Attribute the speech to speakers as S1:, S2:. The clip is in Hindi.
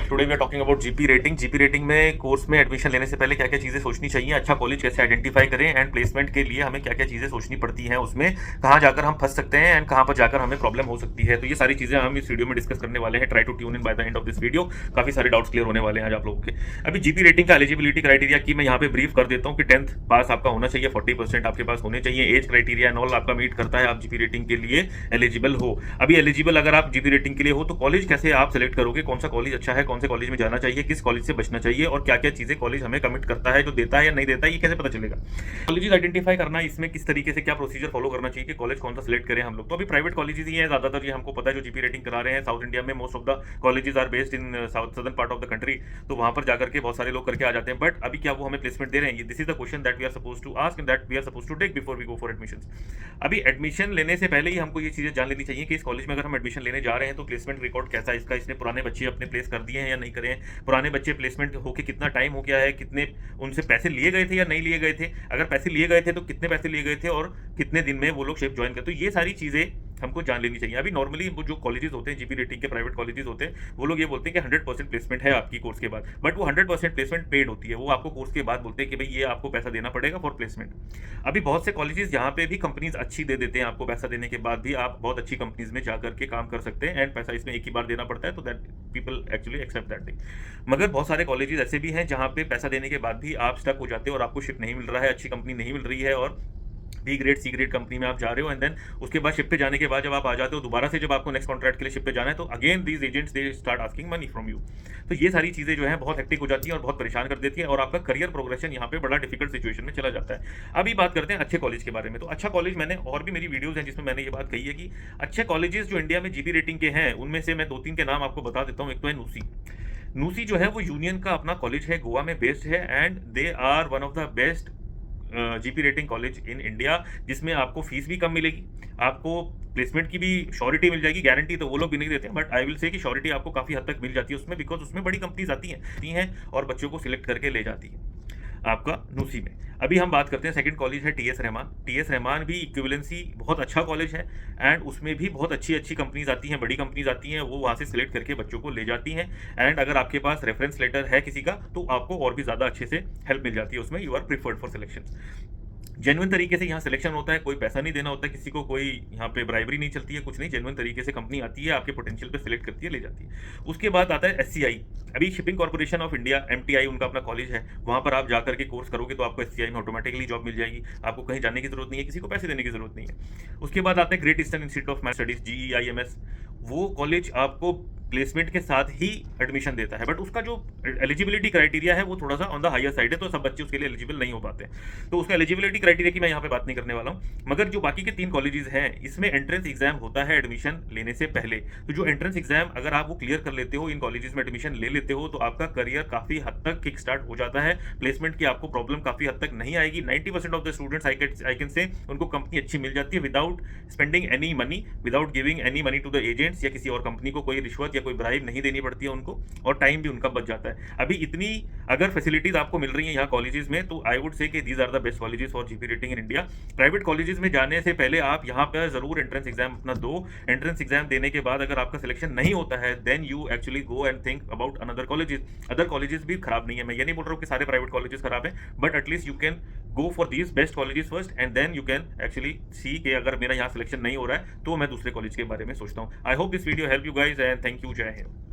S1: Today we are talking about GP rating. GP rating में कोर्स में एडमिशन लेने से पहले क्या क्या चीजें सोचनी चाहिए, अच्छा कॉलेज कैसे आइडेंटिफाई करें एंड प्लेसमेंट के लिए हमें क्या क्या चीजें सोचनी पड़ती हैं, उसमें कहाँ जाकर हम फंस सकते हैं एंड कहाँ पर जाकर हमें प्रॉब्लम हो सकती है। तो ये सारी चीजें हम इस वीडियो में डिस्कस करने वाले हैं। Try to tune in by the end of this video. काफी सारे डाउट्स क्लियर होने वाले हैं आज आप लोगों के। अभी जीपी रेटिंग का एलिजिबिलिटी क्राइटेरिया की मैं यहाँ पे ब्रीफ कर देता हूँ कि 10th पास आपका होना चाहिए, 40% आपके पास होने चाहिए, एज क्राइटेरिया एंड ऑल आपका मीट करता है, आप जीपी रेटिंग के लिए एलिजिबल हो। अभी एलिजिबल अगर आप जीपी रेटिंग के लिए हो तो कॉलेज कैसे आप सेलेक्ट करोगे, कौन सा कॉलेज अच्छा है, कौन से कॉलेज में जाना चाहिए, किस कॉलेज से बचना चाहिए और क्या क्या चीजें कॉलेज हमें कमिट करता है, जो देता है या नहीं देता है, ये कैसे पता चलेगा। कॉलेज आइडेंटिफाई करना, इसमें किस तरीके से क्या प्रोसीजर फॉलो करना चाहिए कि कॉलेज कौन सा सिलेक्ट करें हम लोग। तो अभी प्राइवेट कॉलेजेस ही हैं ज्यादातर, ये हमको पता है, जो जीपी रेटिंग करा रहे हैं। साउथ इंडिया में most of the colleges are based in south southern part of the country, तो वहां पर जाकर के बहुत सारे लोग करके आ जाते हैं। बट अभी क्या वो हमें प्लेसमेंट दे रहे हैं, this is the question that we are suppose to ask and that we are suppose to take before we go for admission. अभी एडमिशन लेने से पहले ही हमको ये चीजें जान लेनी चाहिए कि इस कॉलेज में अगर हम एडमिशन लेने जा रहे हैं तो प्लेसमेंट रिकॉर्ड कैसा है इसका, इसने पुराने बच्चे अपने प्लेस कर दिए हैं या नहीं करे हैं, पुराने बच्चे प्लेसमेंट होके कितना टाइम हो गया है, कितने उनसे पैसे लिए गए थे या नहीं लिए गए थे, अगर पैसे लिए गए थे तो कितने पैसे लिए गए थे और कितने दिन में वो लोग शिफ्ट ज्वाइन करते। तो ये सारी चीजें हमको जान लेनी चाहिए। अभी नॉर्मली वो जो कॉलेजेस होते हैं, जीपी रेटिंग के प्राइवेट कॉलेजेस होते हैं, वो लोग ये बोलते हैं कि 100% प्लेसमेंट है आपकी कोर्स के बाद, बट वो 100% प्लेसमेंट पेड होती है। वो आपको कोर्स के बाद बोलते हैं कि भाई ये आपको पैसा देना पड़ेगा फॉर प्लेसमेंट। अभी बहुत से कॉलेजेस यहाँ पे भी कंपनीज अच्छी दे देते हैं, आपको पैसा देने के बाद भी आप बहुत अच्छी कंपनीज में जाकर के काम कर सकते हैं एंड पैसा इसमें एक ही बार देना पड़ता है, तो that people actually accept that thing. मगर बहुत सारे कॉलेजेस ऐसे भी हैं जहाँ पे पैसा देने के बाद भी आप स्टक हो जाते हो और आपको शिफ्ट नहीं मिल रहा है, अच्छी कंपनी नहीं मिल रही है और B grade C grade company में आप जा रहे हो एंड देन उसके बाद शिफ्ट पे जाने के बाद जब आप आ जाते हो दोबारा से, जब आपको नेक्स्ट कॉन्ट्रैक्ट के लिए शिफ्ट पे जाना है, तो again these agents they start asking money from you. तो ये सारी चीजें जो है बहुत हेक्टिक हो जाती है और बहुत परेशान कर देती है और आपका करियर प्रोग्रेशन यहाँ पे बड़ा डिफिकल्ट सिचुएशन में चला जाता है। अभी बात करते हैं अच्छे कॉलेज के बारे में। तो अच्छा कॉलेज, मैंने और भी मेरी वीडियोज हैं जिसमें मैंने ये बात कही है कि अच्छे कॉलेजेस जो इंडिया में जीपी रेटिंग के हैं, उनमें से मैं 2-3 के नाम आपको बता देता हूँ। एक तो है नूसी। नूसी जो है वो यूनियन का अपना कॉलेज है, गोवा में बेस्ड है and they are one of the best GP rating college in India, जिसमें आपको फीस भी कम मिलेगी, आपको प्लेसमेंट की भी श्योरिटी मिल जाएगी। गारंटी तो वो लोग भी नहीं देते हैं, बट आई विल से कि श्योरिटी आपको काफ़ी हद तक मिल जाती है उसमें, बिकॉज उसमें बड़ी कंपनीज आती हैं और बच्चों को सिलेक्ट करके ले जाती है आपका नूसी में। अभी हम बात करते हैं सेकंड कॉलेज है टीएस रहमान। टीएस रहमान भी इक्विवेलेंसी बहुत अच्छा कॉलेज है एंड उसमें भी बहुत अच्छी अच्छी कंपनीज आती हैं, बड़ी कंपनीज आती हैं, वो वहाँ से सिलेक्ट करके बच्चों को ले जाती हैं एंड अगर आपके पास रेफरेंस लेटर है किसी का तो आपको और भी ज़्यादा अच्छे से हेल्प मिल जाती है उसमें, you are preferred for selection. Genuine तरीके से यहाँ सिलेक्शन होता है, कोई पैसा नहीं देना होता किसी को, कोई यहाँ पे ब्राइबरी नहीं चलती है, कुछ नहीं, जेन्युइन तरीके से कंपनी आती है, आपके पोटेंशियल पे सिलेक्ट करती है, ले जाती है। उसके बाद आता है एससीआई। अभी shipping corporation of India, MTI उनका अपना कॉलेज है, वहाँ पर आप जाकर के कोर्स करोगे तो आपको एससीआई में ऑटोमेटिकली जॉब मिल जाएगी, आपको कहीं जाने की जरूरत नहीं है, किसी को पैसे देने की जरूरत नहीं है। उसके बाद आता है great eastern institute of math studies, GEIMS। वो कॉलेज आपको प्लेसमेंट के साथ ही एडमिशन देता है, बट उसका जो एलिजिबिलिटी क्राइटेरिया है वो थोड़ा सा ऑन द हायर साइड है, तो सब बच्चे उसके लिए एलिजिबल नहीं हो पाते। तो उसका एलिजिबिलिटी क्राइटेरिया की मैं यहाँ पे बात नहीं करने वाला हूँ। मगर जो बाकी के 3 कॉलेजेस हैं, इसमें एंट्रेंस एग्जाम होता है एडमिशन लेने से पहले। तो जो एंट्रेंस एग्जाम अगर आप वो क्लियर कर लेते हो, इन कॉलेजेस में एडमिशन ले लेते हो, तो आपका करियर काफी हद तक किक स्टार्ट हो जाता है। प्लेसमेंट की आपको प्रॉब्लम काफी हद तक नहीं आएगी। 90% of the students I can say उनको कंपनी अच्छी मिल जाती है without spending any money, without giving any money to the agents या किसी और कंपनी को कोई रिश्वत या कोई ब्राइब नहीं देनी पड़ती है उनको, और टाइम भी उनका बच जाता है। अभी इतनी अगर फैसिलिटीज आपको मिल रही हैं यहाँ कॉलेजेस में, तो आई वुड से कि these are the best colleges for GP rating in India. Private colleges में जाने से पहले आप यहाँ पर जरूर एंट्रेंस एग्जाम अपना दो। एंट्रेंस एग्जाम देने के बाद अगर आपका सिलेक्शन नहीं होता है, then you actually go and think about another colleges. Other colleges भी खराब नहीं है, मैं ये नहीं बोल रहा हूँ कि सारे प्राइवेट कॉलेजेस खराब हैं, but at least you can go for these best colleges first and then you can actually see कि अगर मेरा यहाँ सिलेक्शन नहीं हो रहा है तो मैं दूसरे कॉलेज के बारे में सोचता हूँ। I hope this video help you guys and thank you. जय हिंद।